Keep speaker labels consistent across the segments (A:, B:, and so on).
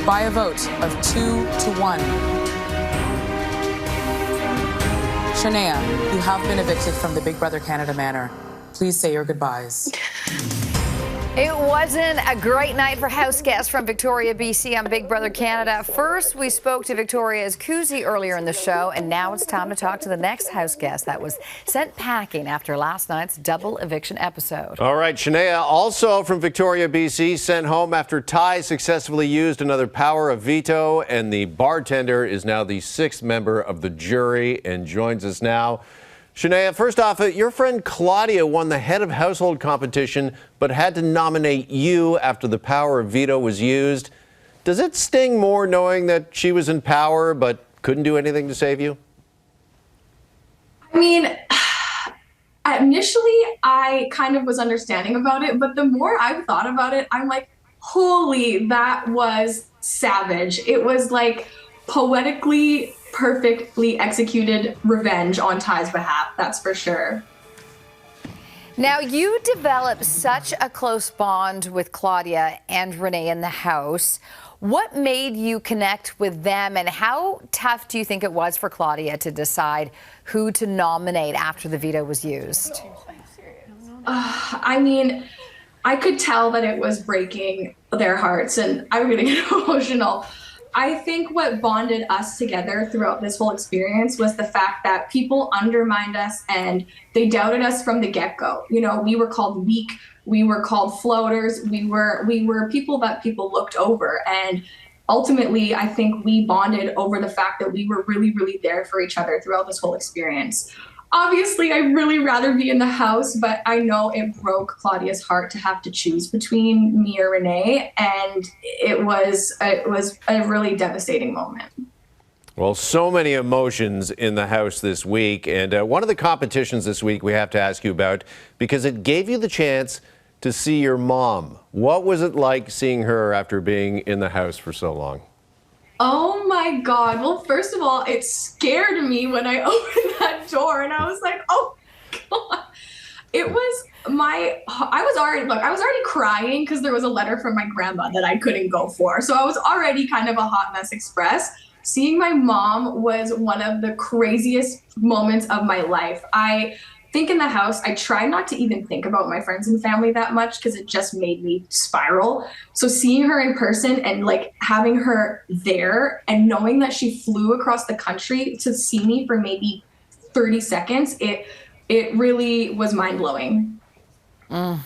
A: by a vote of 2-1. Shanaya, you have been evicted from the Big Brother Canada Manor. Please say your goodbyes.
B: It wasn't a great night for house guests from Victoria, BC on Big Brother Canada. First, we spoke to Victoria's Koozie earlier in the show, and now it's time to talk to the next house guest that was sent packing after last night's double eviction episode.
C: All right, Shanaya, also from Victoria, BC, sent home after Ty successfully used another power of veto, and the bartender is now the 6th member of the jury and joins us now. Shanaya, first off, your friend Claudia won the head of household competition, but had to nominate you after the power of veto was used. Does it sting more knowing that she was in power, but couldn't do anything to save you?
D: I mean, initially I kind of was understanding about it, but the more I've thought about it, I'm like, holy, that was savage. It was like poetically perfectly executed revenge on Ty's behalf, that's for sure.
B: Now, you developed such a close bond with Claudia and Renee in the house. What made you connect with them, and how tough do you think it was for Claudia to decide who to nominate after the veto was used?
D: I mean, I could tell that it was breaking their hearts, and I'm gonna get emotional. I think what bonded us together throughout this whole experience was the fact that people undermined us and they doubted us from the get-go. You know, we were called weak, we were called floaters, we were people that people looked over. And ultimately, I think we bonded over the fact that we were really, really there for each other throughout this whole experience. Obviously, I'd really rather be in the house, but I know it broke Claudia's heart to have to choose between me or Renee, and it was a really devastating moment.
C: Well, so many emotions in the house this week, and one of the competitions this week we have to ask you about because it gave you the chance to see your mom. What was it like seeing her after being in the house for so long?
D: Oh my God. Well, first of all, it scared me when I opened that door and I was like, oh God. I was already crying because there was a letter from my grandma that I couldn't go for. So I was already kind of a hot mess express. Seeing my mom was one of the craziest moments of my life. I think in the house, I try not to even think about my friends and family that much because it just made me spiral. So seeing her in person and like having her there and knowing that she flew across the country to see me for maybe 30 seconds, it really was mind-blowing.
B: All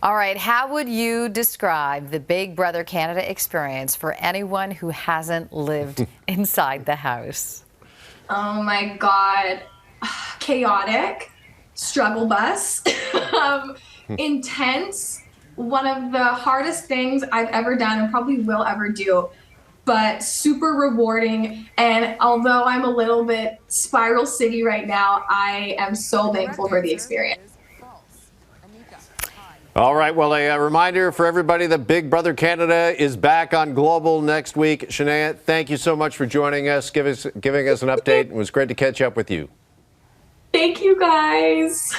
B: right, how would you describe the Big Brother Canada experience for anyone who hasn't lived inside the house?
D: Oh my God, chaotic. Struggle bus, intense, one of the hardest things I've ever done and probably will ever do, but super rewarding. And although I'm a little bit Spiral City right now, I am so thankful for the experience.
C: All right, well, a reminder for everybody that Big Brother Canada is back on Global next week. Shanaya, thank you so much for joining us, giving us an update. It was great to catch up with you.
D: Thank you, guys.